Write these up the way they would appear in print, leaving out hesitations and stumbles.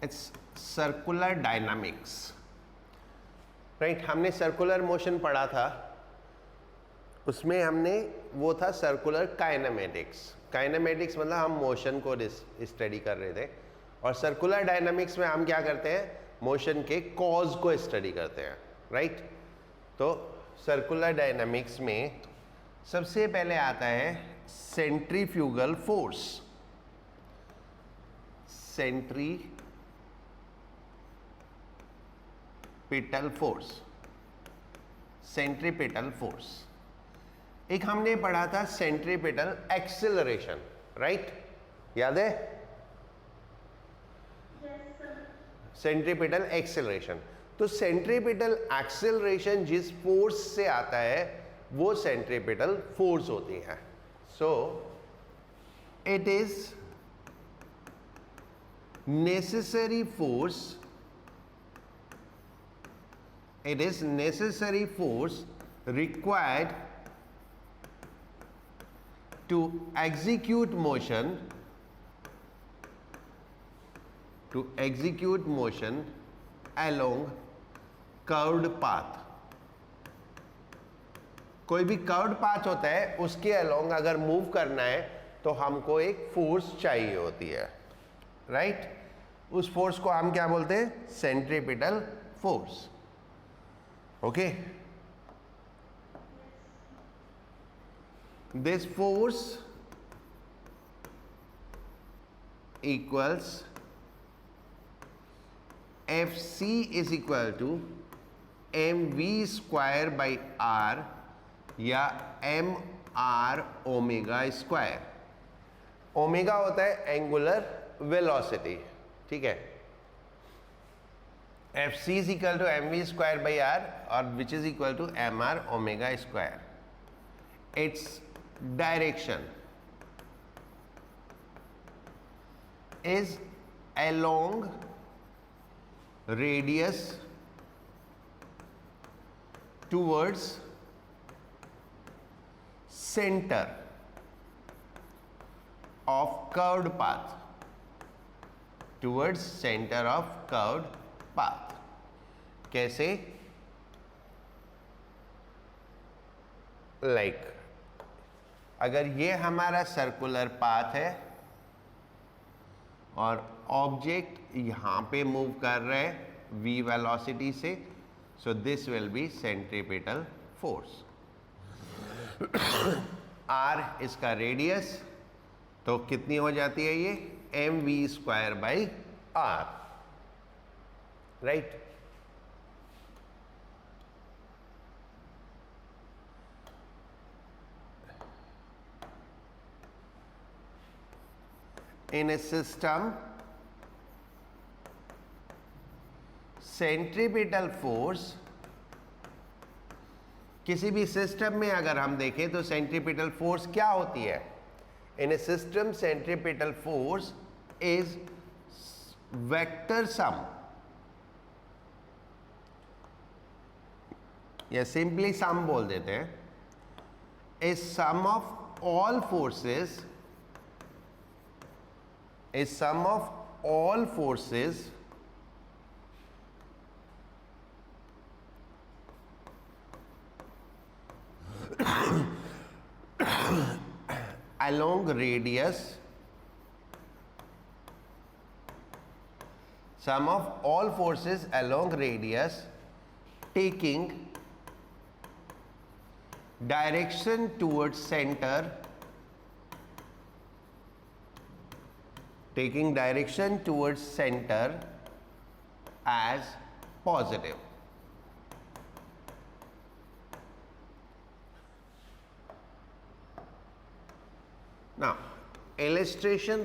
It's circular dynamics, right. हमने circular motion पढ़ा था, उसमें हमने वो था सर्कुलर काइनेमेटिक्स। काइनेमेटिक्स मतलब हम मोशन को स्टडी कर रहे थे, और सर्कुलर डायनामिक्स में हम क्या करते हैं, मोशन के कॉज को स्टडी करते हैं, राइट। तो सर्कुलर डायनामिक्स में सबसे पहले आता है centrifugal force. Centripetal force, centripetal force. एक हमने पढ़ा था सेंट्रीपिटल एक्सेलरेशन, राइट, याद है? Centripetal acceleration. तो सेंट्रीपिटल एक्सेलरेशन जिस फोर्स से आता है वो सेंट्रीपिटल फोर्स होती है। So it is necessary force, it is necessary force required to execute motion, along curved path। कोई भी कर्व्ड पाथ होता है उसके अलोंग अगर मूव करना है तो हमको एक फोर्स चाहिए होती है, राइट। उस फोर्स को हम क्या बोलते हैं, centripetal force. Okay, this force equals Fc is equal to mv square by r या mr ओमेगा स्क्वायर। ओमेगा होता है एंगुलर वेलोसिटी, ठीक है। Fc is equal to mv square by r और which is equal to mr omega square। Its direction is along radius towards center of curved path, towards center of curved path। कैसे? Like अगर ये हमारा circular path है और object यहां पे move कर रहे हैं v वेलोसिटी से, so this will be centripetal force. r इसका रेडियस, तो कितनी हो जाती है ये, mv square by r, right. In a system, centripetal force, किसी भी सिस्टम में अगर हम देखें तो सेंट्रीपिटल फोर्स क्या होती है? In a system centripetal force is vector sum, या सिंपली सम बोल देते हैं, is sum of all forces, is sum of all forces along radius, sum of all forces along radius taking direction towards center, taking direction towards center as positive। Now illustration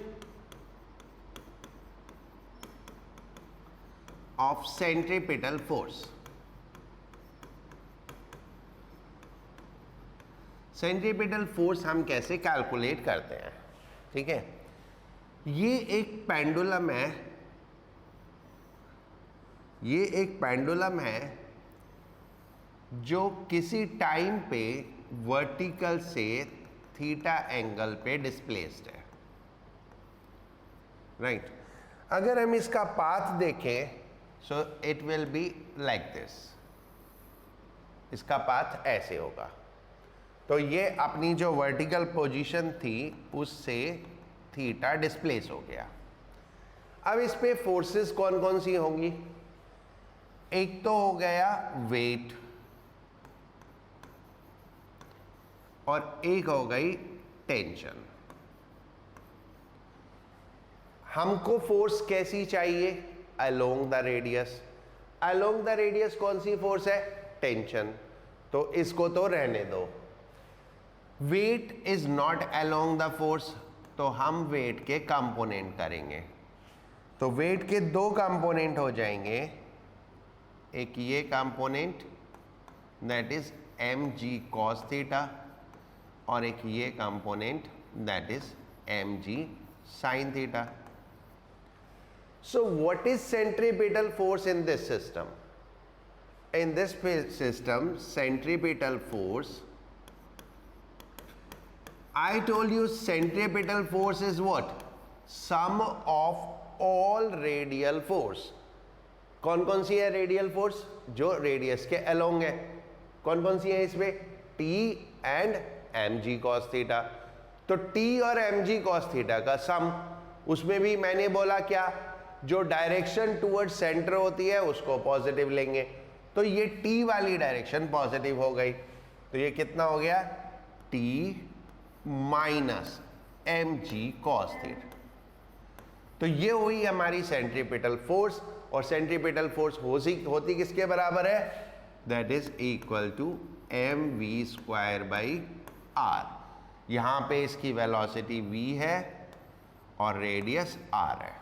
of centripetal force। Centripetal force हम कैसे calculate करते हैं, ठीक है। ये एक pendulum है, ये एक पेंडुलम है जो किसी टाइम पे वर्टिकल से थीटा एंगल पे डिस्प्लेस्ड है, राइट। अगर हम इसका पाथ देखें, so it will be like this, इसका पाथ ऐसे होगा। तो ये अपनी जो वर्टिकल पोजीशन थी उससे थीटा डिस्प्लेस हो गया। अब इस पे फोर्सेस कौन कौन सी होंगी? एक तो हो गया वेट और एक हो गई टेंशन। हमको फोर्स कैसी चाहिए? Along the radius. Along the radius कौन सी फोर्स है? टेंशन। तो इसको तो रहने दो। Weight is not along the force, तो हम वेट के कंपोनेंट करेंगे। तो वेट के दो कंपोनेंट हो जाएंगे, एक ये component that is mg cos theta और एक ये component that is mg sin theta. So what is centripetal force in this system? In this system, centripetal force, I told you centripetal force is what? Sum of all radial force. कौन कौन सी है radial force? जो radius के along है। कौन कौन सी है इसमें? T and mg cos थीटा। तो T और mg cos थीटा का सम, उसमें भी मैंने बोला क्या, जो डायरेक्शन टुवर्ड्स सेंटर होती है उसको पॉजिटिव लेंगे। तो ये T वाली डायरेक्शन पॉजिटिव हो गई, तो ये कितना हो गया? T माइनस mg cos थीटा। तो ये हुई हमारी सेंट्रीपिटल फोर्स, और सेंट्रीपिटल फोर्स होती किसके बराबर है? That is equal to mv square by r। यहां पे इसकी वेलोसिटी v है और रेडियस r है।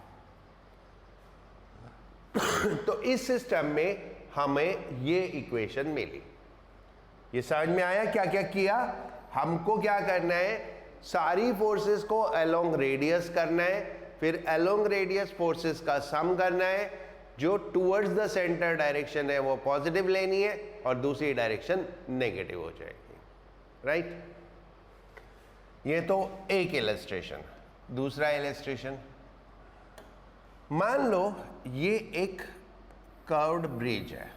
तो इस सिस्टम में हमें ये इक्वेशन मिली। ये समझ में आया क्या क्या किया? हमको क्या करना है? सारी फोर्सेस को अलोंग रेडियस करना है, फिर अलोंग रेडियस फोर्सेस का सम करना है। जो टुवर्ड्स द सेंटर डायरेक्शन है वो पॉजिटिव लेनी है और दूसरी डायरेक्शन नेगेटिव हो जाएगी, राइट? ये तो एक इलस्ट्रेशन। दूसरा इलस्ट्रेशन, मान लो ये एक कर्व्ड ब्रिज है,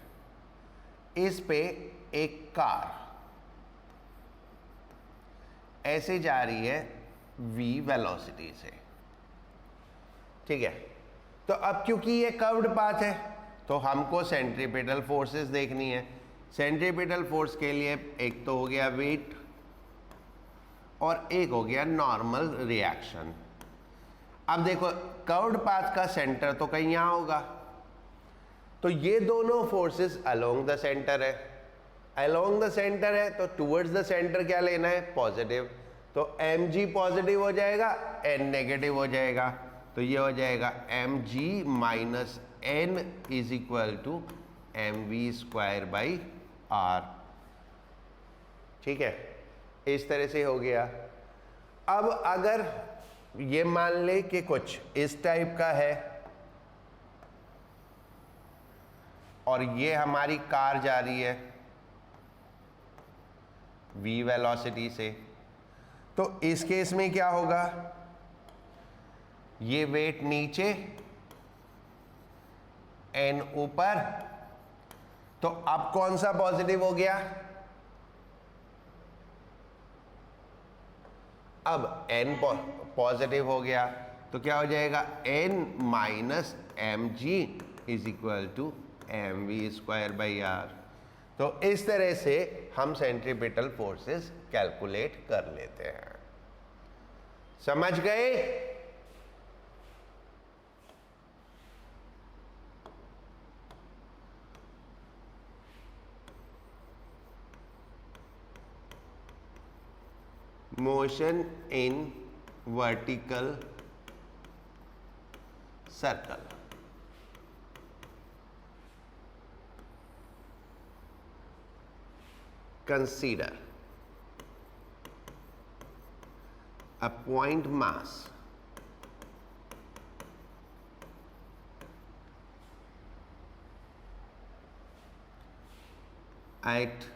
इस पे एक कार ऐसे जा रही है v वेलोसिटी से, ठीक है? तो अब क्योंकि ये कर्व्ड पाथ है तो हमको सेंट्रीपिटल फोर्सेस देखनी है। सेंट्रीपिटल फोर्स के लिए एक तो हो गया वेट और एक हो गया नॉर्मल रिएक्शन। अब देखो कर्व्ड पाथ का सेंटर तो कहीं यहां होगा, तो ये दोनों फोर्सेस अलोंग द सेंटर है। अलोंग द सेंटर है तो टुवर्ड्स द सेंटर क्या लेना है? पॉजिटिव। तो mg पॉजिटिव हो जाएगा, n नेगेटिव हो जाएगा। तो ये हो जाएगा mg minus n is equal to mv square by r। ठीक है, इस तरह से हो गया। अब अगर ये मान ले कि कुछ इस टाइप का है और ये हमारी कार जा रही है v वेलोसिटी से, तो इस केस में क्या होगा? ये वेट नीचे, n ऊपर, तो अब कौन सा पॉजिटिव हो गया? अब n पॉजिटिव हो गया, तो क्या हो जाएगा? n minus mg is equal to mv square by r। तो इस तरह से हम सेंट्रीपिटल फोर्सेस कैलकुलेट कर लेते हैं। समझ गए? Motion in vertical circle. Consider a point mass at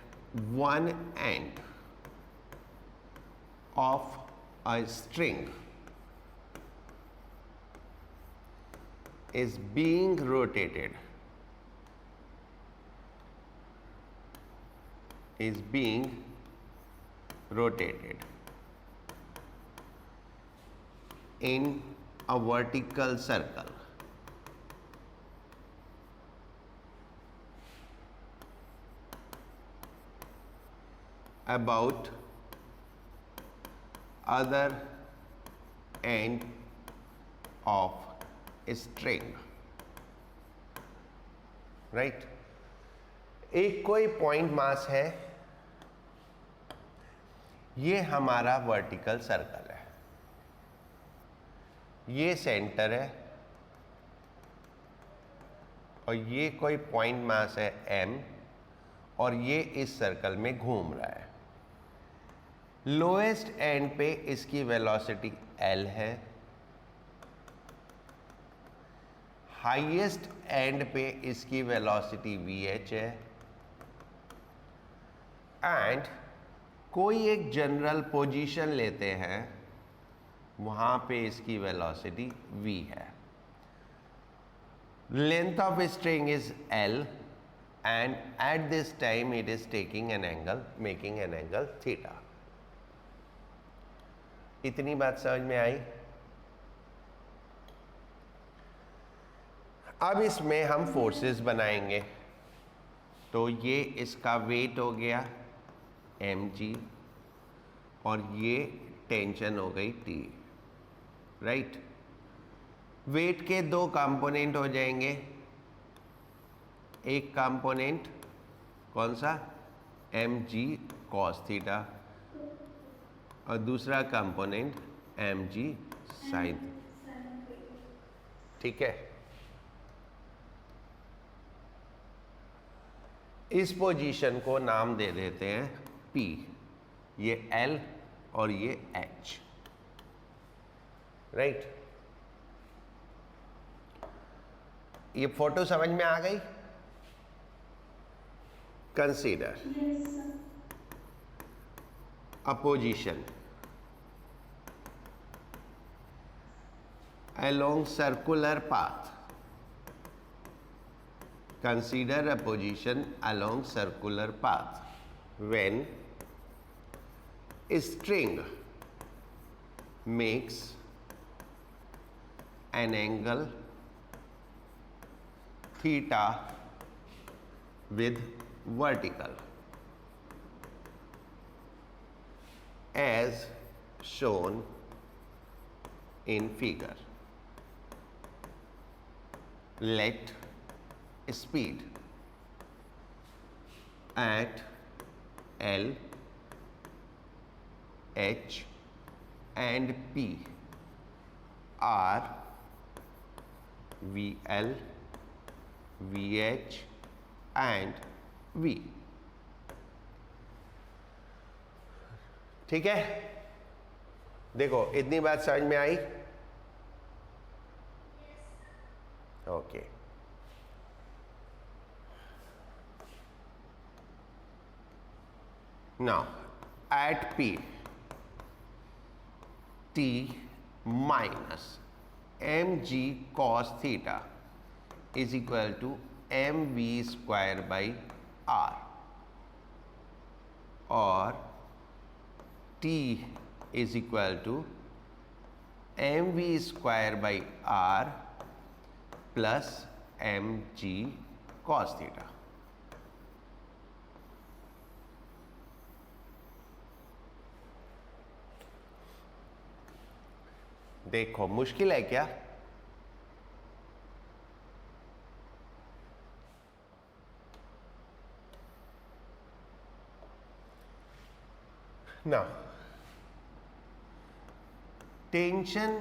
one end of a string is being rotated, is being rotated in a vertical circle about other end of string, right. एक कोई point mass है, ये हमारा vertical circle है, ये centre है और ये कोई पॉइंट मास है m और ये इस सर्कल में घूम रहा है। लोएस्ट एंड पे इसकी वेलोसिटी l है, हाईएस्ट एंड पे इसकी वेलोसिटी vh है एंड कोई एक जनरल पोजीशन लेते हैं, वहां पे इसकी वेलोसिटी v है। Length of string is l and at this time it is taking an angle, making an angle theta। इतनी बात समझ में आई। अब इसमें हम फोर्सेस बनाएंगे, तो ये इसका वेट हो गया mg और ये टेंशन हो गई T, राइट। वेट के दो कंपोनेंट हो जाएंगे, एक कंपोनेंट कौन सा mg cos थीटा और दूसरा कंपोनेंट mg sin, ठीक है। इस पोजीशन को नाम दे देते हैं P, ये L और ये H, राइट। ये फोटो समझ में आ गई? Consider a position along circular path. Consider a position along circular path when a string makes an angle theta with vertical as shown in figure। Let speed at L, H and P are VL, VH and V, ठीक है। देखो इतनी बात समझ में आई? Okay. Now at P, T minus mg cos theta is equal to mv square by r, or T is equal to mv square by r plus mg cos theta। देखो मुश्किल है क्या? Now tension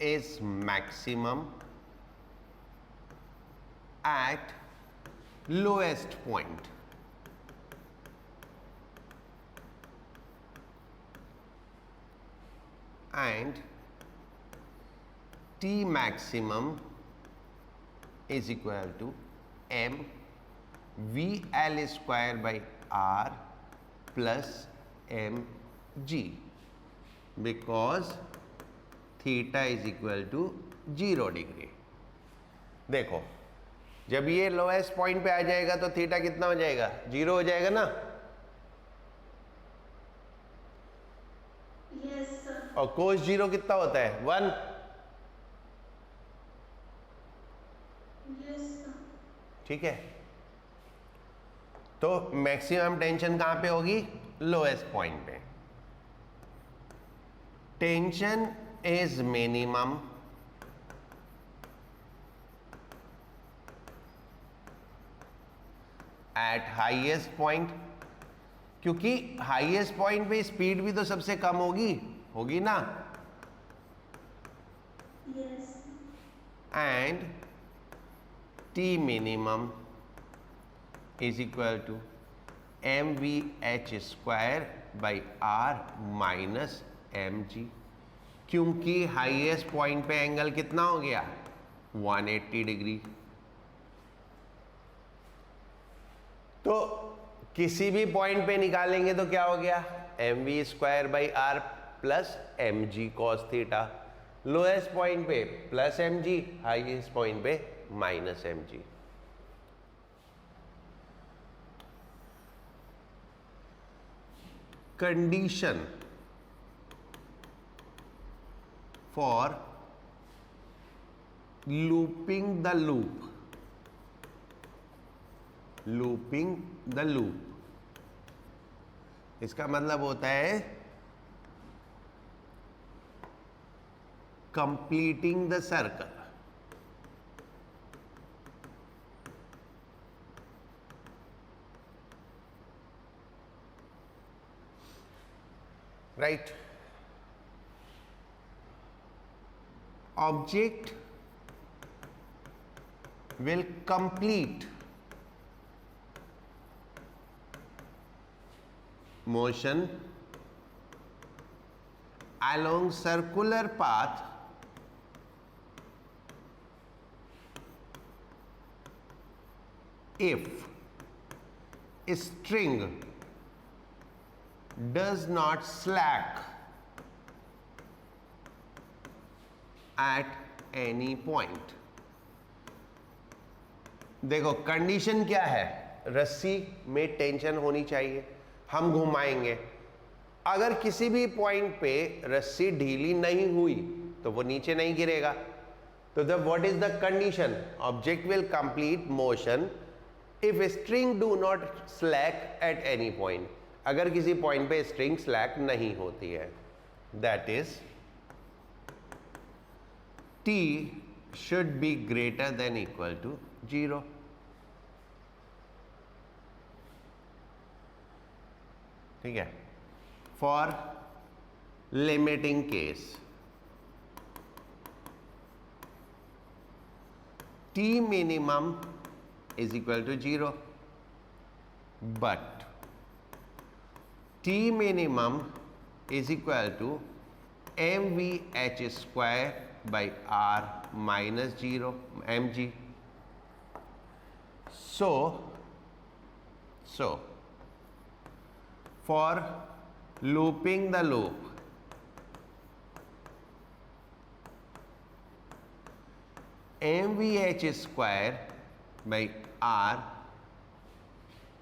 is maximum at lowest point, and T maximum is equal to m VL square by R plus mg, because theta is equal to 0 degree. देखो जब ये lowest point पे आ जाएगा तो थीटा कितना हो जाएगा, 0 हो जाएगा ना। Yes sir. और कोस 0 कितना होता है, 1। Yes sir. ठीक है, तो मैक्सिमम टेंशन कहां पे होगी, लोएस्ट पॉइंट पे। Tension is minimum at highest point, क्योंकि हाईएस्ट पॉइंट पे स्पीड भी तो सबसे कम होगी ना। Yes. And T minimum is equal to mvh² by r minus mg, क्योंकि हाईएस्ट पॉइंट पे एंगल कितना हो गया, 180 डिग्री। तो किसी भी पॉइंट पे निकालेंगे तो क्या हो गया, mv² by r plus mg cos theta. Lowest point पे प्लस mg, हाईएस्ट पॉइंट पे minus mg। Condition for looping the loop, looping the loop, इसका मतलब होता है completing the circle. Right, object will complete motion along circular path if string does not slack at any point। देखो condition क्या है, रस्सी में टेंशन होनी चाहिए, हम घुमाएंगे। अगर किसी भी पॉइंट पे रस्सी ढीली नहीं हुई तो वो नीचे नहीं गिरेगा। तो the what is the condition, object will complete motion if string do not slack at any point. अगर किसी पॉइंट पे स्ट्रिंग स्लैक नहीं होती है, that is T should be greater than equal to 0। ठीक है, for limiting case T minimum is equal to 0, but T minimum is equal to mvh² by r minus 0 mg। So for looping the loop, mvh² by r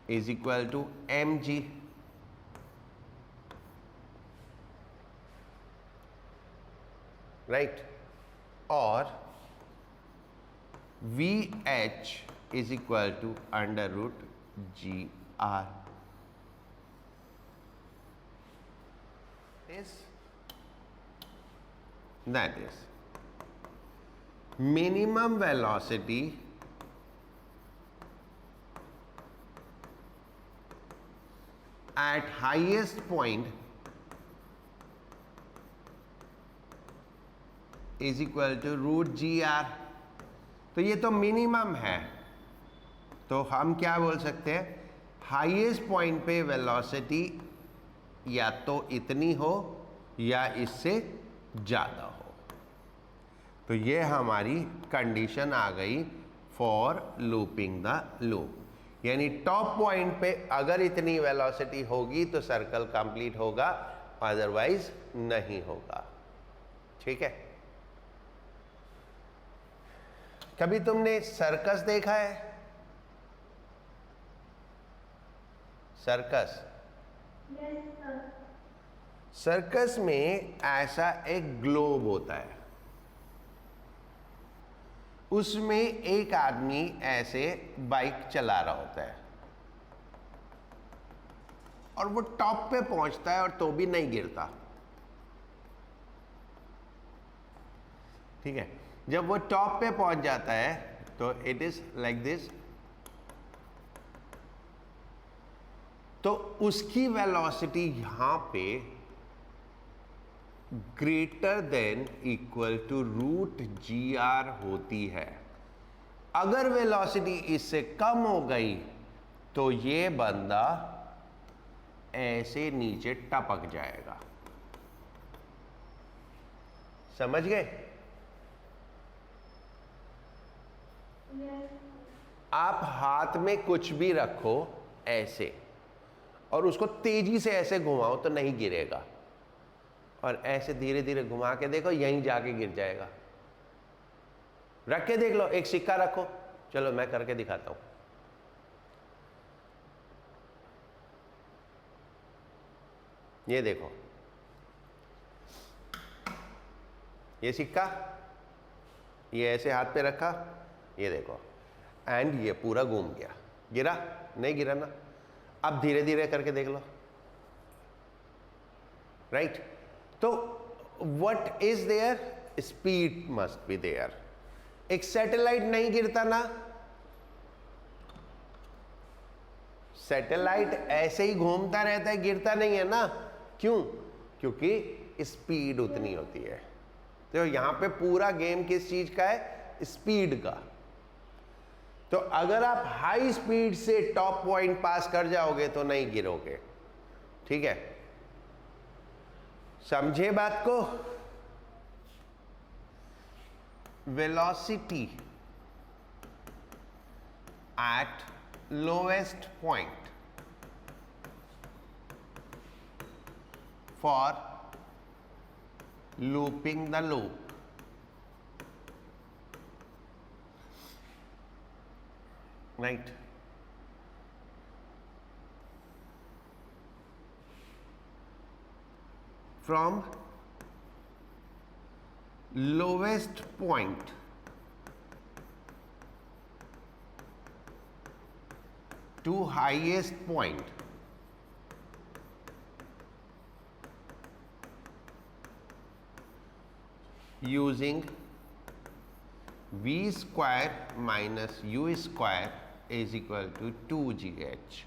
is equal to mg। right, और vh is equal to under root gr is, that is minimum velocity at highest point is equal to root gr। तो ये तो minimum है, तो हम क्या बोल सकते हैं, हाईएस्ट पॉइंट पे वेलोसिटी या तो इतनी हो या इससे ज़्यादा हो। तो ये हमारी कंडीशन आ गई फॉर लूपिंग द लूप। यानी टॉप पॉइंट पे अगर इतनी वेलोसिटी होगी तो सर्कल कंप्लीट होगा, अदरवाइज नहीं होगा। ठीक है। कभी तुमने सर्कस देखा है? सर्कस, सर्कस में ऐसा एक ग्लोब होता है, उसमें एक आदमी ऐसे बाइक चला रहा होता है और वो टॉप पे पहुंचता है और तो भी नहीं गिरता। ठीक है, जब वो टॉप पे पहुंच जाता है तो इट इज लाइक दिस, तो उसकी वेलोसिटी यहां पे greater than equal to √GR होती है। अगर वेलोसिटी इससे कम हो गई तो ये बंदा ऐसे नीचे टपक जाएगा। समझ गए? आप हाथ में कुछ भी रखो ऐसे और उसको तेजी से ऐसे घुमाओ तो नहीं गिरेगा, और ऐसे धीरे धीरे घुमा के देखो यहीं जाके गिर जाएगा। रख के देख लो, एक सिक्का रखो, चलो मैं करके दिखाता हूं। ये देखो, ये सिक्का, ये ऐसे हाथ पे रखा, ये देखो, एंड ये पूरा घूम गया। गिरा? नहीं गिरा ना। अब धीरे धीरे करके देख लो, राइट? तो what is there? Speed must be there. एक सैटेलाइट नहीं गिरता ना, सैटेलाइट ऐसे ही घूमता रहता है, गिरता नहीं है ना। क्यों? क्योंकि स्पीड उतनी होती है। तो यहां पे पूरा गेम किस चीज का है? स्पीड का। तो अगर आप हाई स्पीड से टॉप पॉइंट पास कर जाओगे तो नहीं गिरोगे। ठीक है, समझे बात को? Velocity at lowest point for looping the loop, right? From lowest point to highest point using v square minus u square is equal to 2gh.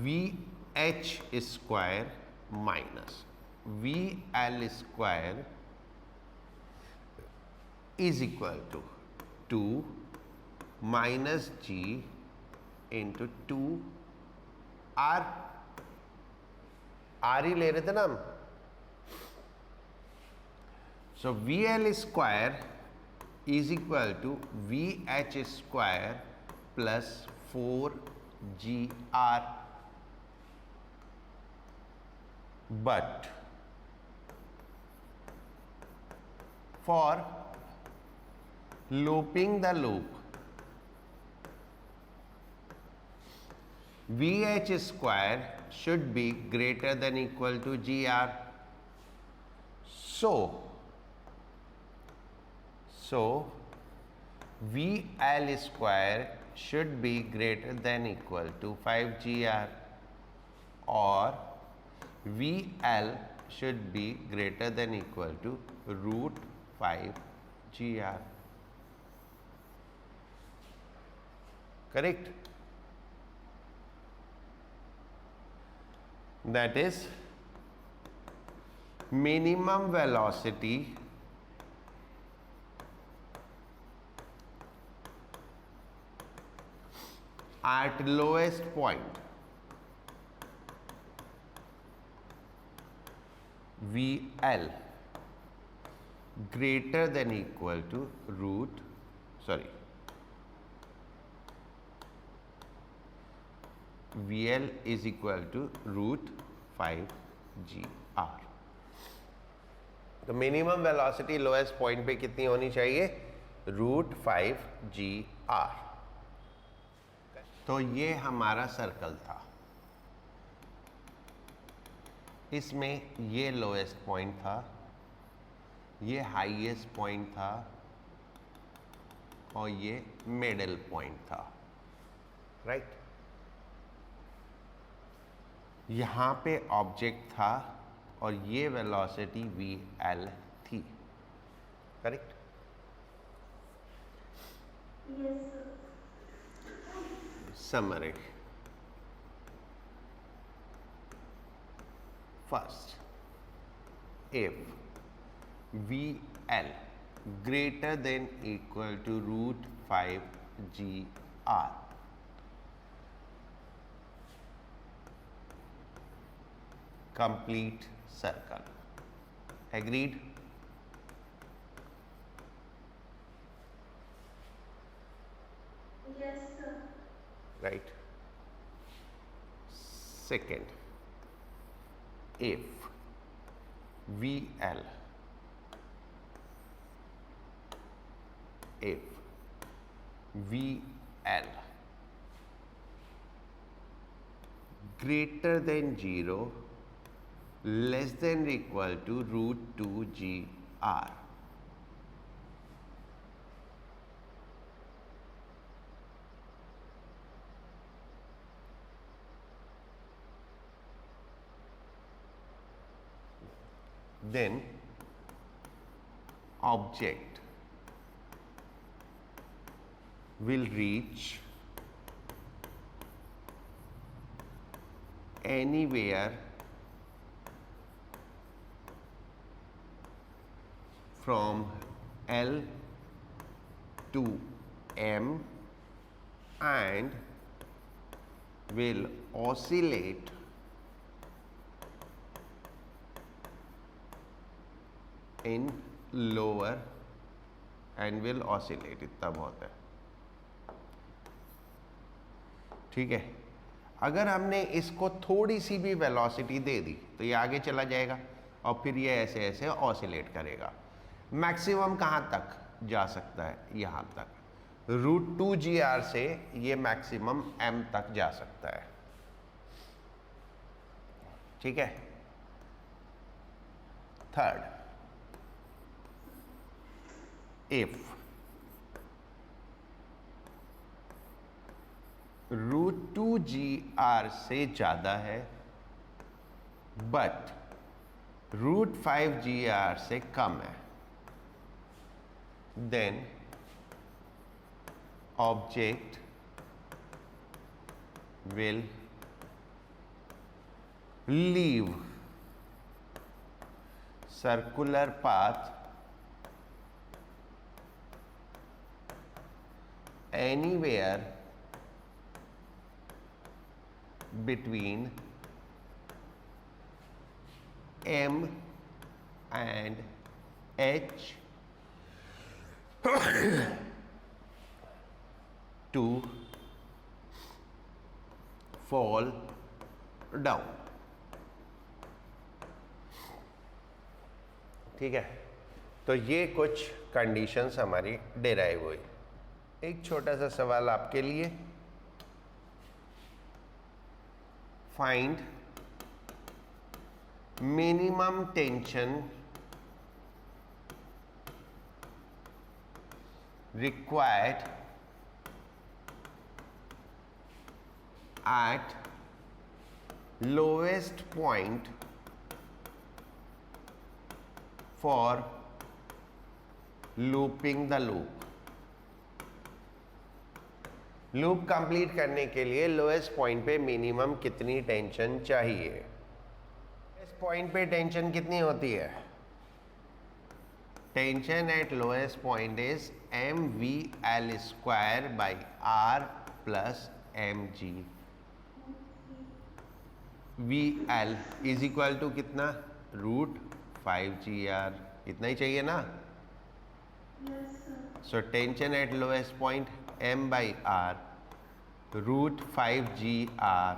vh square minus vl square is equal to 2 minus g into 2r। r ही ले रहे थे ना हम। So VL square is equal to VH square plus 4GR. But for looping the loop, VH square should be greater than equal to GR. So VL square should be greater than equal to 5GR, or VL should be greater than equal to √5GR. Correct? That is minimum velocity at lowest point VL greater than equal to VL is equal to √5GR. तो minimum velocity lowest point पे कितनी होनी चाहिए? √5 g/r। तो ये हमारा circle था, इसमें ये लोएस्ट पॉइंट था, ये हाईएस्ट पॉइंट था और ये मिडिल पॉइंट था, राइट। यहाँ पे ऑब्जेक्ट था और ये वेलोसिटी vl थी, correct? Summary. First, if vl greater than equal to √5 g/r, complete circle. Agreed? Yes, sir. Right. Second, if vl greater than 0, less than or equal to √2 g/r, then object will reach anywhere from L to M and will oscillate in lower and will oscillate, इतना बहुत है, ठीक है। अगर हमने इसको थोड़ी सी भी वेलोसिटी दे दी तो ये आगे चला जाएगा और फिर ये ऐसे ऐसे ऑसिलेट करेगा। मैक्सिमम कहाँ तक जा सकता है? यहाँ तक। √2 g/r से ये मैक्सिमम m तक जा सकता है, ठीक है। थर्ड, if √2 g/r से ज़्यादा है बट √5 g/r से कम है, then object will leave circular path anywhere between M and H to fall down, ठीक है। तो ये कुछ कंडीशंस हमारी डिराइव हुई। एक छोटा सा सवाल आपके लिए, find minimum tension required at lowest point for looping the loop। Loop complete करने के लिए लोएस्ट पॉइंट पे मिनिमम कितनी टेंशन चाहिए? इस पॉइंट पे टेंशन कितनी होती है? Tension at lowest point is mvl² r + mg। vl is equal to कितना? √5 g/r, इतना ही चाहिए ना। So tension at lowest point m/r √5 g/r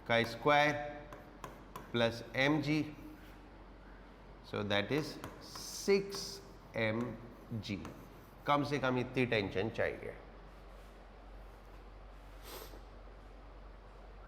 का square plus mg so that is 6 mg। कम से कम इतनी टेंशन चाहिए।